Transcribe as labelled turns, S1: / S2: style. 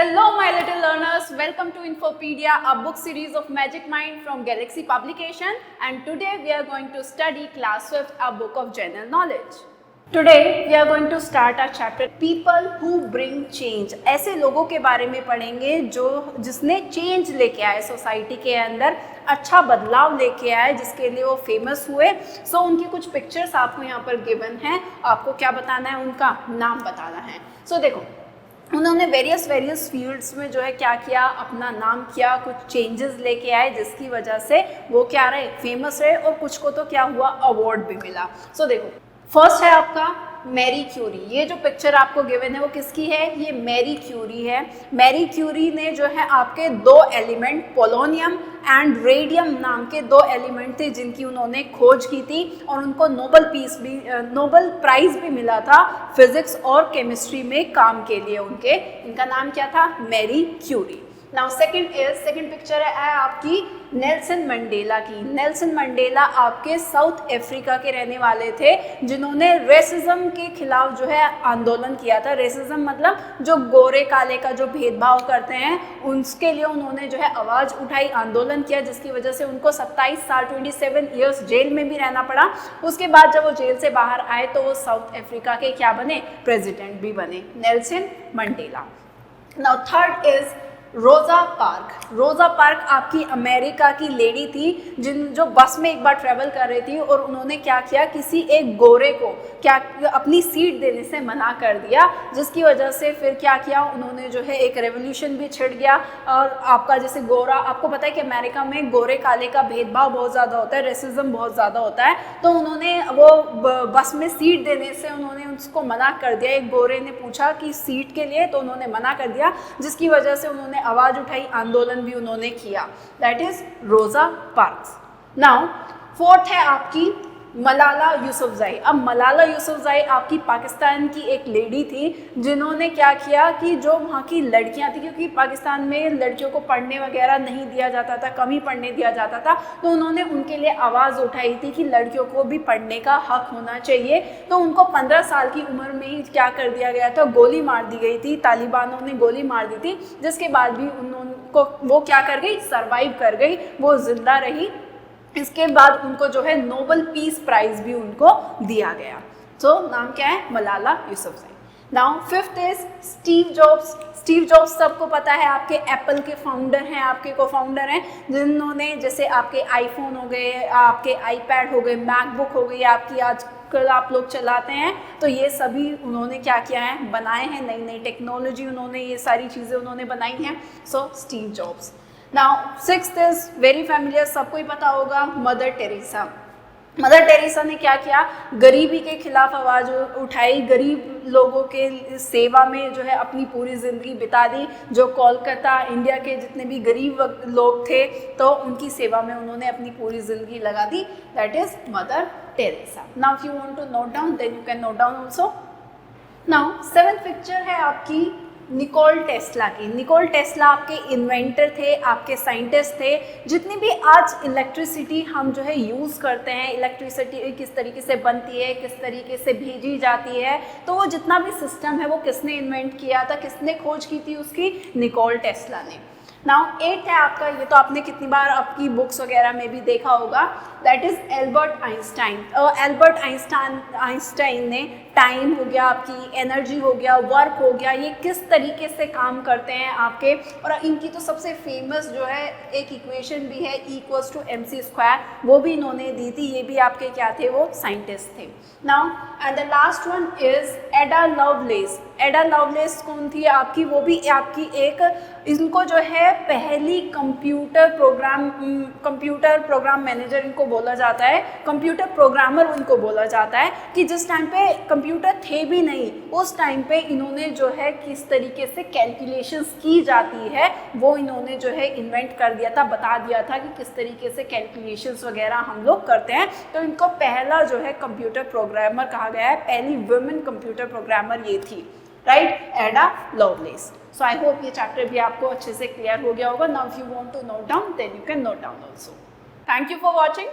S1: Hello my little learners, welcome to Infopedia, a book series of Magic Mind from Galaxy Publication, and today we are going to study class 5th, a book of general knowledge. Today we are going to start our chapter People who bring change. ऐसे लोगों के बारे में पढ़ेंगे जिसने change लेके आए society के अंदर, अच्छा बदलाव लेके आए, जिसके लिए वो फेमस हुए। उनकी कुछ पिक्चर्स आपको यहाँ पर गिवन हैं, आपको क्या बताना है, उनका नाम बताना है। देखो, उन्होंने वेरियस फील्ड्स में जो है क्या किया, अपना नाम किया, कुछ चेंजेस लेके आए, जिसकी वजह से वो क्या रहे, फेमस रहे, और कुछ को तो क्या हुआ, अवार्ड भी मिला। देखो, फर्स्ट है आपका मैरी क्यूरी। ये जो पिक्चर आपको गिवन है वो किसकी है, ये मैरी क्यूरी है। मैरी क्यूरी ने जो है आपके दो एलिमेंट, पोलोनियम एंड रेडियम नाम के दो एलिमेंट थे जिनकी उन्होंने खोज की थी, और उनको नोबल प्राइज भी मिला था फिजिक्स और केमिस्ट्री में काम के लिए उनके। इनका नाम क्या था, Marie Curie. Now second picture है आपकी नेल्सन मंडेला की। नेल्सन मंडेला आपके साउथ अफ्रीका के रहने वाले थे, जिन्होंने रेसिज्म के खिलाफ जो है आंदोलन किया था। रेसिज्म मतलब जो गोरे काले का जो भेदभाव करते हैं, उसके लिए उन्होंने जो है आवाज़ उठाई, आंदोलन किया, जिसकी वजह से उनको 27 साल 27 ईयर्स जेल में भी रहना पड़ा। उसके बाद जब वो जेल से बाहर आए तो वो साउथ अफ्रीका के क्या बने, प्रेसिडेंट भी बने, Nelson Mandela. Now third is रोजा पार्क। रोजा पार्क आपकी अमेरिका की लेडी थी, जो बस में एक बार ट्रेवल कर रही थी, और उन्होंने क्या किया, किसी एक गोरे को क्या अपनी सीट देने से मना कर दिया, जिसकी वजह से फिर क्या किया, उन्होंने जो है एक रेवोल्यूशन भी छिड़ गया। और आपका जैसे गोरा, आपको पता है कि अमेरिका में गोरे काले का भेदभाव बहुत ज़्यादा होता है, रेसिज्म बहुत ज़्यादा होता है, तो उन्होंने वो बस में सीट देने से उन्होंने उसको मना कर दिया। एक गोरे ने पूछा कि सीट के लिए, तो उन्होंने मना कर दिया, जिसकी वजह से उन्होंने आवाज उठाई, आंदोलन भी उन्होंने किया। दैट इज रोजा पार्क्स। नाउ फोर्थ है आपकी मलाला यूसुफजई। अब मलाला यूसुफजई आपकी पाकिस्तान की एक लेडी थी, जिन्होंने क्या किया कि जो वहाँ की लड़कियाँ थी, क्योंकि पाकिस्तान में लड़कियों को पढ़ने वगैरह नहीं दिया जाता था, कम ही पढ़ने दिया जाता था, तो उन्होंने उनके लिए आवाज़ उठाई थी कि लड़कियों को भी पढ़ने का हक होना चाहिए। तो उनको 15 साल की उम्र में ही क्या कर दिया गया था, गोली मार दी गई थी, तालिबानों ने गोली मार दी थी, जिसके बाद भी उनको वो क्या कर गई, सर्वाइव कर गई, वो जिंदा रही। इसके बाद उनको जो है नोबल पीस प्राइज भी उनको दिया गया। नाम क्या है, Malala Yousafzai. Now fifth is Steve jobs. Steve jobs सबको पता है, आपके एप्पल के फाउंडर हैं, आपके को फाउंडर हैं, जिन्होंने जैसे आपके आईफोन हो गए, आपके आईपैड हो गए, मैकबुक हो गई, आपकी आजकल आप लोग चलाते हैं, तो ये सभी उन्होंने क्या किया है, बनाए हैं। नई नई टेक्नोलॉजी उन्होंने, ये सारी चीज़ें उन्होंने बनाई हैं। Steve jobs. Now sixth is very familiar, सबको ही पता होगा, मदर टेरेसा। मदर टेरेसा ने क्या किया, गरीबी के खिलाफ आवाज़ उठाई, गरीब लोगों के सेवा में जो है अपनी पूरी ज़िंदगी बिता दी। जो कोलकाता, इंडिया के जितने भी गरीब लोग थे, तो उनकी सेवा में उन्होंने अपनी पूरी ज़िंदगी लगा दी। That is Mother Teresa. Now if you want to note down, then you can note down also. Now seventh picture है आपकी निकोल टेस्ला की। निकोल टेस्ला आपके इन्वेंटर थे, आपके साइंटिस्ट थे। जितनी भी आज इलेक्ट्रिसिटी हम जो है यूज़ करते हैं, इलेक्ट्रिसिटी किस तरीके से बनती है, किस तरीके से भेजी जाती है, तो वो जितना भी सिस्टम है वो किसने इन्वेंट किया था, किसने खोज की थी उसकी, निकोल टेस्ला ने। नाउ 8 है आपका, ये तो आपने कितनी बार आपकी बुक्स वगैरह में भी देखा होगा, that is Albert Einstein. Albert Einstein ने टाइम हो गया, आपकी एनर्जी हो गया, वर्क हो गया, ये किस तरीके से काम करते हैं आपके, और इनकी तो सबसे फेमस जो है एक इक्वेशन भी है, E=mc², वो भी इन्होंने दी थी। ये भी आपके क्या थे, वो साइंटिस्ट थे। Now and the last one is एडा लवलेस। एडा लवलेस कौन थी आपकी, वो भी आपकी एक, इनको जो है पहली कंप्यूटर प्रोग्राम मैनेजर इनको बोला जाता है, कंप्यूटर प्रोग्रामर उनको बोला जाता है, कि जिस टाइम पे कंप्यूटर थे भी नहीं, उस टाइम पे इन्होंने जो है किस तरीके से कैलकुलेशंस की जाती है, वो इन्होंने जो है इन्वेंट कर दिया था, बता दिया था कि किस तरीके से कैलकुलेशंस वगैरह हम लोग करते हैं। तो इनको पहला जो है कंप्यूटर प्रोग्रामर कहा गया है, पहली वुमेन कंप्यूटर प्रोग्रामर ये थी, right, Ada Lovelace. I hope ये चैप्टर भी आपको अच्छे से क्लियर हो गया होगा। Now if you want to note down, then you can note down also. Thank you for watching.